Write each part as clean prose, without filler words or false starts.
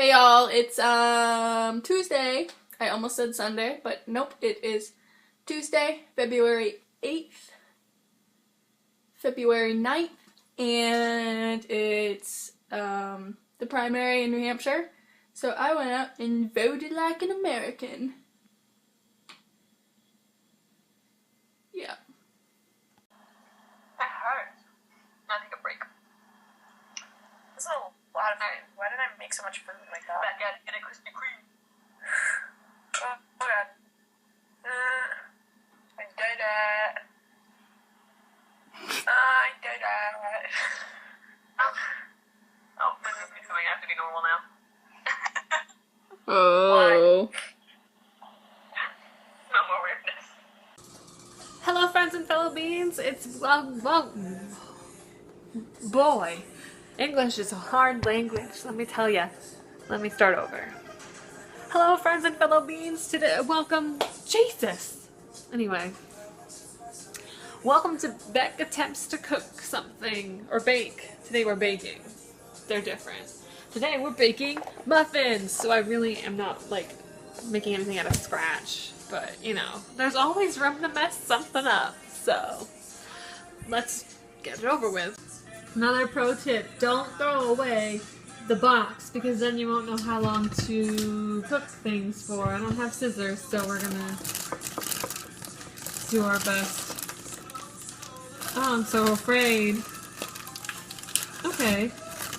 Hey y'all, it's Tuesday. I almost said Sunday, but nope, it is Tuesday, February 8th, February 9th, and it's the primary in New Hampshire. So I went out and voted like an American. Yeah. That hurts. I'll take a break. This is a lot of food. Why did I make so much food like that? Back at it, get a Krispy Kreme. Oh god. I did it. I did it. Oh, this is me feeling I have to be normal now. Oh. No more weirdness. Hello friends and fellow beings, it's, boy, English is a hard language, let me tell ya. Let me start over. Hello friends and fellow beings, today, welcome, Jesus! Anyway, welcome to Beck Attempts to Cook Something, or bake. Today we're baking. They're different. Today we're baking muffins, so I really am not, like, making anything out of scratch. But, you know, there's always room to mess something up, so let's get it over with. Another pro tip, don't throw away the box, because then you won't know how long to cook things for. I don't have scissors, so we're gonna do our best. Oh, I'm so afraid. Okay,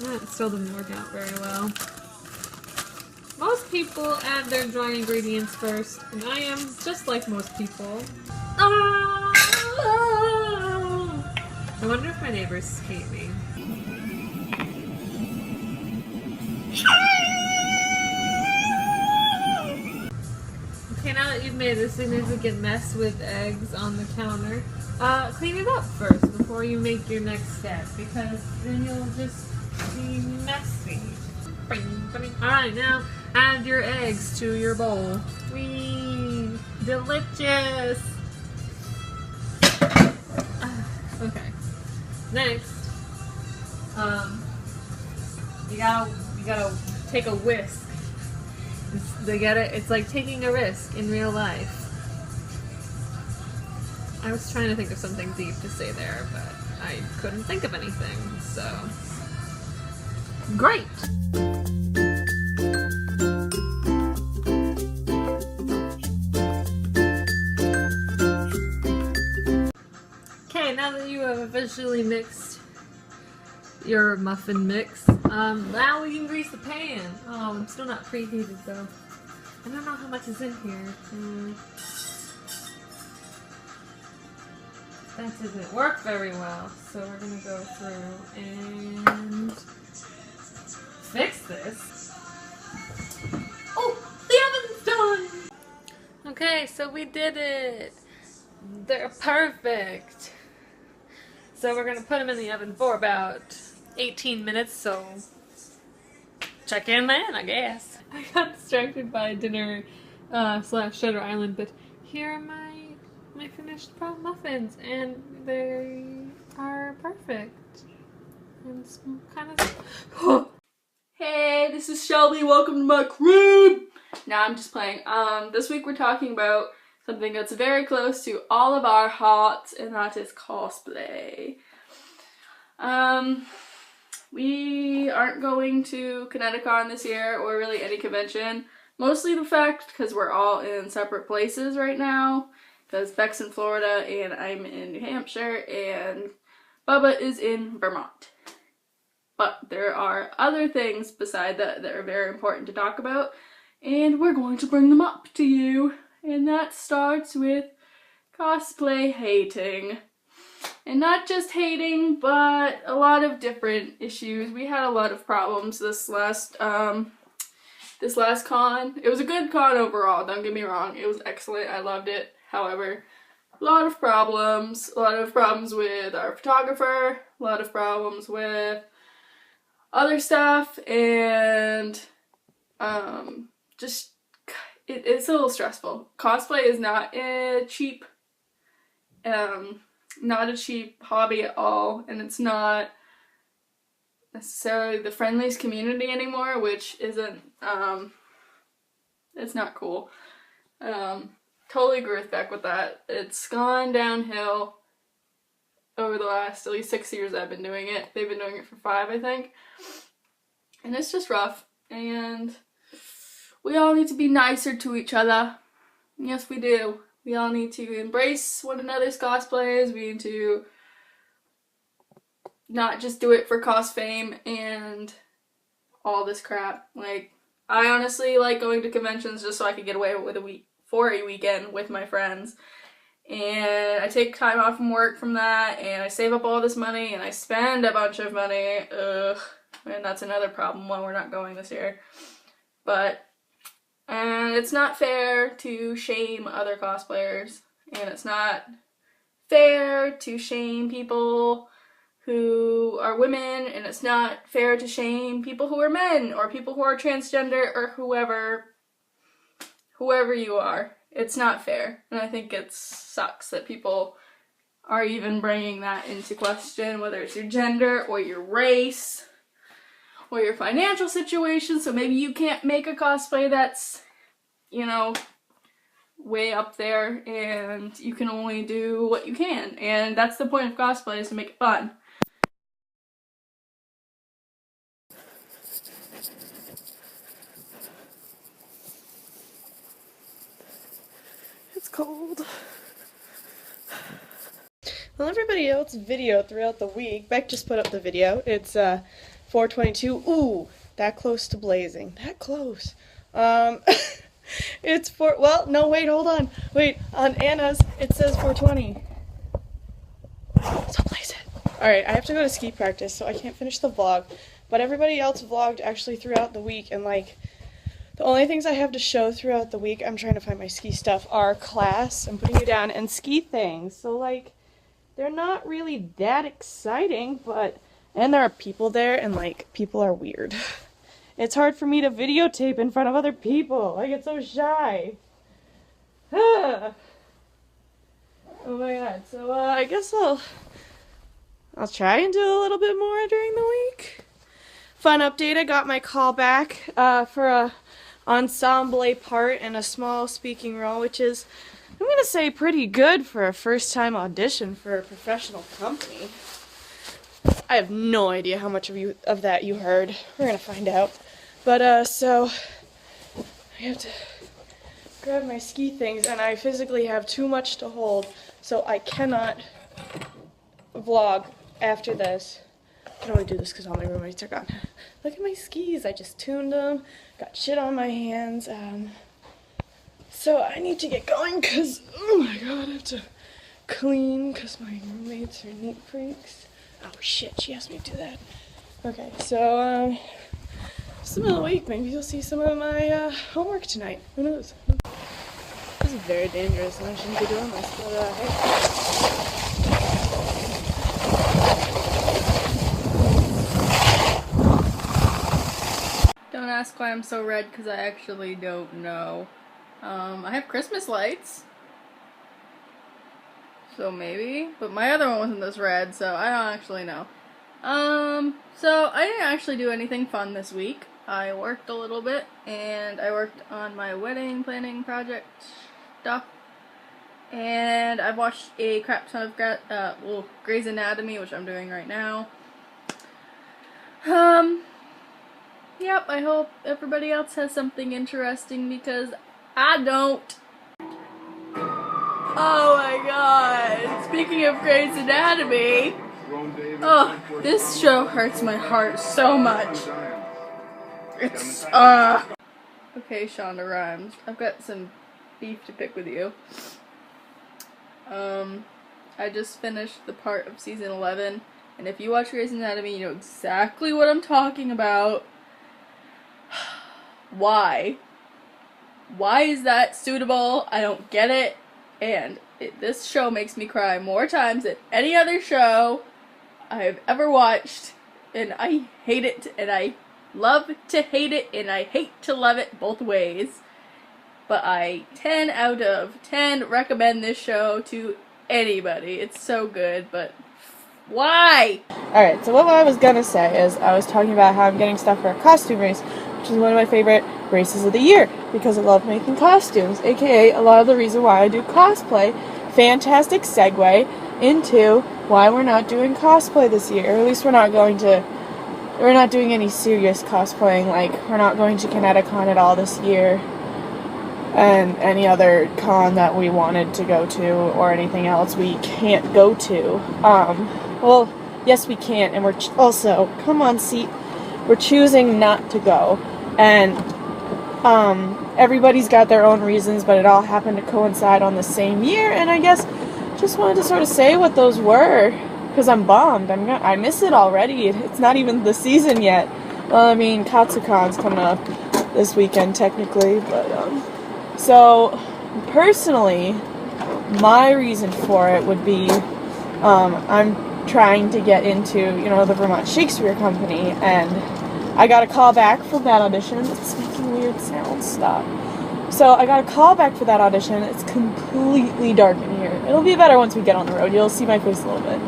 that still didn't work out very well. Most people add their dry ingredients first, and I am just like most people. I wonder if my neighbors hate me. Okay, now that you've made a significant mess with eggs on the counter, clean it up first before you make your next step, because then you'll just be messy. Alright, now add your eggs to your bowl. Whee! Delicious! Okay. Next, you gotta take a whisk. It's like taking a risk in real life. I was trying to think of something deep to say there, but I couldn't think of anything, so. Great! Okay, now that you have officially mixed your muffin mix, now we can grease the pan. Oh, I'm still not preheated though. I don't know how much is in here. That doesn't work very well, so we're gonna go through and fix this. Oh, the oven's done! Okay, so we did it. They're perfect. So we're gonna put them in the oven for about 18 minutes, so check in then, I guess. I got distracted by dinner slash Shutter Island, but here are my finished muffins, and they are perfect. And it's kind of... Hey, this is Shelby, welcome to my crib! Nah, I'm just playing. This week we're talking about something that's very close to all of our hearts, and that is cosplay. We aren't going to ConnectiCon this year, or really any convention. Mostly the fact because we're all in separate places right now. Because Beck's in Florida, and I'm in New Hampshire, and Bubba is in Vermont. But there are other things beside that are very important to talk about, and we're going to bring them up to you. And that starts with cosplay hating. And not just hating, but a lot of different issues. We had a lot of problems this last con. It was a good con overall, don't get me wrong. It was excellent, I loved it. However, a lot of problems with our photographer, a lot of problems with other stuff, and just it's a little stressful. Cosplay is not a cheap hobby at all, and it's not necessarily the friendliest community anymore, which isn't, it's not cool. Totally agree with Beck with that. It's gone downhill over the last at least 6 years I've been doing it. They've been doing it for 5, I think. And it's just rough. And we all need to be nicer to each other. Yes, we do. We all need to embrace one another's cosplays. We need to not just do it for cost fame and all this crap. Like, I honestly like going to conventions just so I could get away with for a weekend with my friends. And I take time off from work from that, and I save up all this money, and I spend a bunch of money. Ugh. And that's another problem why we're not going this year. And it's not fair to shame other cosplayers, and it's not fair to shame people who are women, and it's not fair to shame people who are men, or people who are transgender, or whoever you are. It's not fair, and I think it sucks that people are even bringing that into question, whether it's your gender, or your race, or your financial situation. So maybe you can't make a cosplay that's, you know, way up there, and you can only do what you can. And that's the point of cosplay, is to make it fun. It's cold. Well, everybody else's video throughout the week, Beck just put up the video. It's 4:22. Ooh, that close to blazing. That close. It's well, no, wait, hold on. Wait, on Anna's, it says 4:20. So blaze it. Alright, I have to go to ski practice, so I can't finish the vlog. But everybody else vlogged actually throughout the week, and like, the only things I have to show throughout the week, I'm trying to find my ski stuff, are class, I'm putting you down, and ski things. So like, they're not really that exciting, but, and there are people there, and like, people are weird. It's hard for me to videotape in front of other people. I get so shy. Oh my god. So I guess I'll try and do a little bit more during the week. Fun update, I got my call back for a ensemble part and a small speaking role, which is, I'm gonna say, pretty good for a first time audition for a professional company. I have no idea how much of that you heard. We're gonna find out. But so I have to grab my ski things, and I physically have too much to hold, so I cannot vlog after this. I can only do this because all my roommates are gone. Look at my skis. I just tuned them. Got shit on my hands. So I need to get going because, oh my god, I have to clean because my roommates are neat freaks. Oh shit, she asked me to do that. Okay, so it's the middle of the week. Maybe you'll see some of my homework tonight. Who knows? This is very dangerous, and I shouldn't be doing this, but hey. Don't ask why I'm so red, because I actually don't know. I have Christmas lights. So maybe, but my other one wasn't this red, so I don't actually know. So I didn't actually do anything fun this week. I worked a little bit, and I worked on my wedding planning project stuff. And I've watched a crap ton of Grey's Anatomy, which I'm doing right now. Yep, I hope everybody else has something interesting, because I don't. Oh my god, speaking of Grey's Anatomy, oh, this show hurts my heart so much. It's, okay, Shonda Rhimes, I've got some beef to pick with you. I just finished the part of season 11, and if you watch Grey's Anatomy, you know exactly what I'm talking about. Why? Why is that suitable? I don't get it. And this show makes me cry more times than any other show I've ever watched. And I hate it, and I love to hate it, and I hate to love it both ways. But I 10 out of 10 recommend this show to anybody. It's so good, but Why? Alright, so what I was gonna say is I was talking about how I'm getting stuff for a costume race, which is one of my favorite races of the year because I love making costumes, aka a lot of the reason why I do cosplay. Fantastic segue into why we're not doing cosplay this year, or at least we're not doing any serious cosplaying. Like, we're not going to ConnectiCon at all this year, and any other con that we wanted to go to or anything else we can't go to. Well, yes we can, and we're also, come on, seat, we're choosing not to go, and everybody's got their own reasons, but it all happened to coincide on the same year, and I guess just wanted to sort of say what those were, because I'm bummed. I miss it already. It's not even the season yet. Well, I mean, Katsucon's coming up this weekend technically, but so personally, my reason for it would be I'm trying to get into, the Vermont Shakespeare Company, and I got a call back from that audition. It's making weird sounds. Stop. So I got a call back for that audition. It's completely dark in here. It'll be better once we get on the road. You'll see my face a little bit.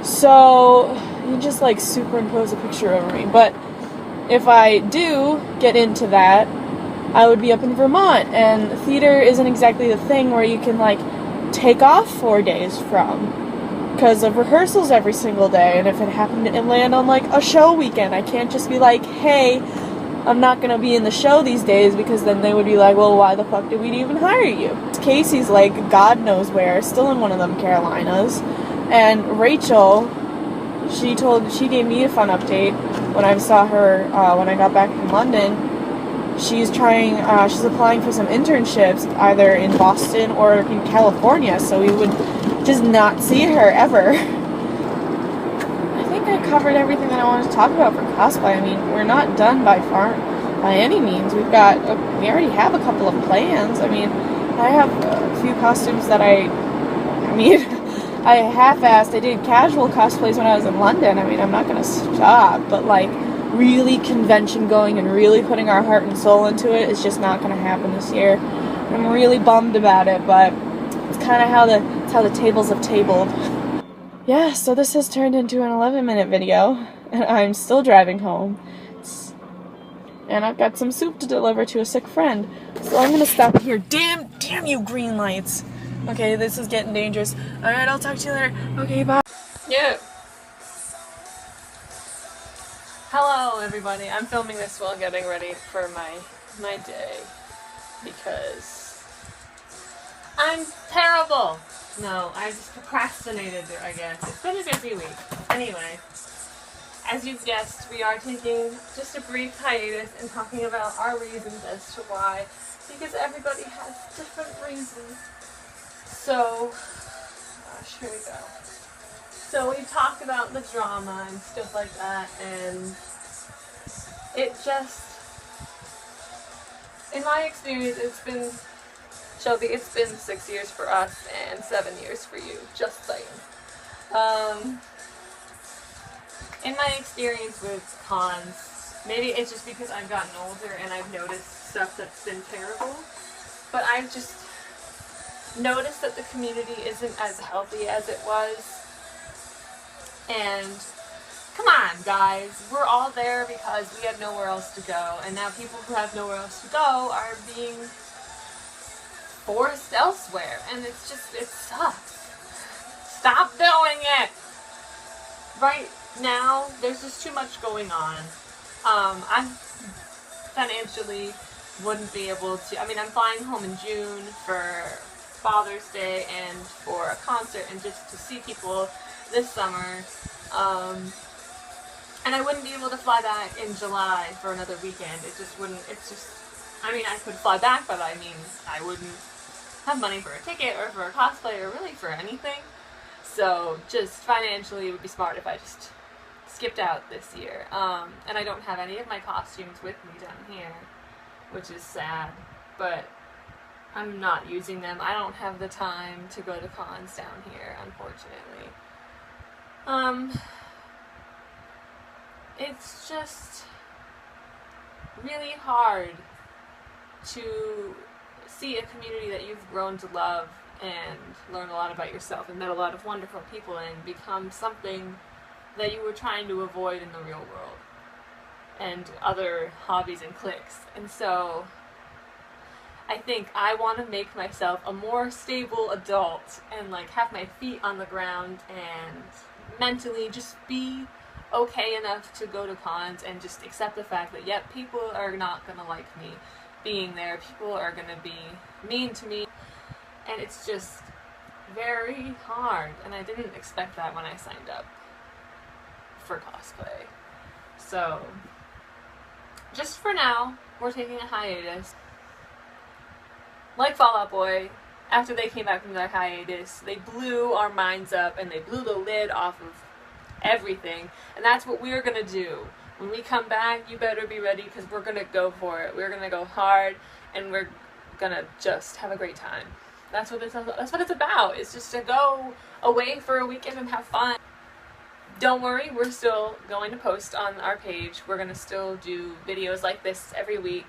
So you just like superimpose a picture over me. But if I do get into that, I would be up in Vermont, and theater isn't exactly the thing where you can like take off 4 days from, because of rehearsals every single day. And if it happened to land on like a show weekend, I can't just be like, hey, I'm not gonna be in the show these days, because then they would be like, well, why the fuck did we even hire you? Casey's like God knows where, still in one of them Carolinas, and Rachel, she gave me a fun update when I saw her when I got back from London. She's applying for some internships either in Boston or in California, so we would just not see her ever. I think I covered everything that I wanted to talk about for cosplay. I mean, we're not done by any means. We already have a couple of plans. I mean, I have a few costumes that I half-assed. I did casual cosplays when I was in London. I mean, I'm not gonna stop, but like, really convention going and really putting our heart and soul into it is just not going to happen this year. I'm really bummed about it, but it's kind of how the tables have tabled. Yeah, so this has turned into an 11-minute video, and I'm still driving home. And I've got some soup to deliver to a sick friend. So I'm going to stop here. Damn you green lights. Okay, this is getting dangerous. Alright, I'll talk to you later. Okay, bye. Yeah. Hello everybody, I'm filming this while getting ready for my day, because I'm terrible. No, I just procrastinated, I guess. It's been a busy week. Anyway, as you've guessed, we are taking just a brief hiatus and talking about our reasons as to why, because everybody has different reasons. So, gosh, here we go. So we talked about the drama and stuff like that, and it just, in my experience, Shelby, it's been 6 years for us and 7 years for you, just saying. In my experience with cons, maybe it's just because I've gotten older and I've noticed stuff that's been terrible, but I've just noticed that the community isn't as healthy as it was. And come on, guys, we're all there because we had nowhere else to go, and now people who have nowhere else to go are being forced elsewhere, and it sucks. Stop doing it! Right now, there's just too much going on. I financially wouldn't be able to, I'm flying home in June for Father's Day and for a concert and just to see people this summer, and I wouldn't be able to fly back in July for another weekend. It just wouldn't, I could fly back, but I wouldn't have money for a ticket or for a cosplay or really for anything. So just financially it would be smart if I just skipped out this year. And I don't have any of my costumes with me down here, which is sad, but I'm not using them. I don't have the time to go to cons down here, unfortunately. It's just really hard to see a community that you've grown to love and learn a lot about yourself and met a lot of wonderful people and become something that you were trying to avoid in the real world and other hobbies and cliques. And so I think I want to make myself a more stable adult and like have my feet on the ground and mentally just be okay enough to go to cons and just accept the fact that, yep, people are not going to like me being there. People are going to be mean to me. And it's just very hard. And I didn't expect that when I signed up for cosplay. So, just for now, we're taking a hiatus. Like Fall Out Boy, after they came back from their hiatus, they blew our minds up and they blew the lid off of everything. And that's what we're gonna do. When we come back, you better be ready because we're gonna go for it. We're gonna go hard and we're gonna just have a great time. That's what it's about. It's just to go away for a weekend and have fun. Don't worry, we're still going to post on our page. We're gonna still do videos like this every week.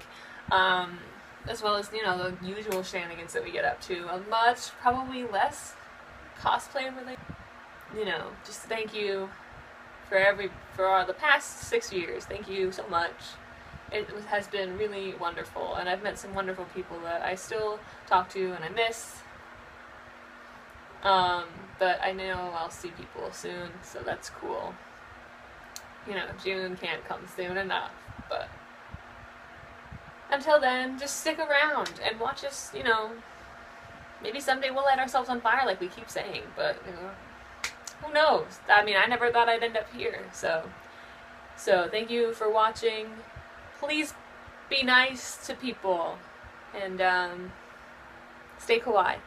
As well as, you know, the usual shenanigans that we get up to. A much, probably less cosplay related. You know, just thank you for the past 6 years. Thank you so much. It has been really wonderful, and I've met some wonderful people that I still talk to and I miss. But I know I'll see people soon, so that's cool. You know, June can't come soon enough, but until then, just stick around and watch us, you know, maybe someday we'll light ourselves on fire like we keep saying, but, you know, who knows? I mean, I never thought I'd end up here, so thank you for watching. Please be nice to people, and, stay kawaii.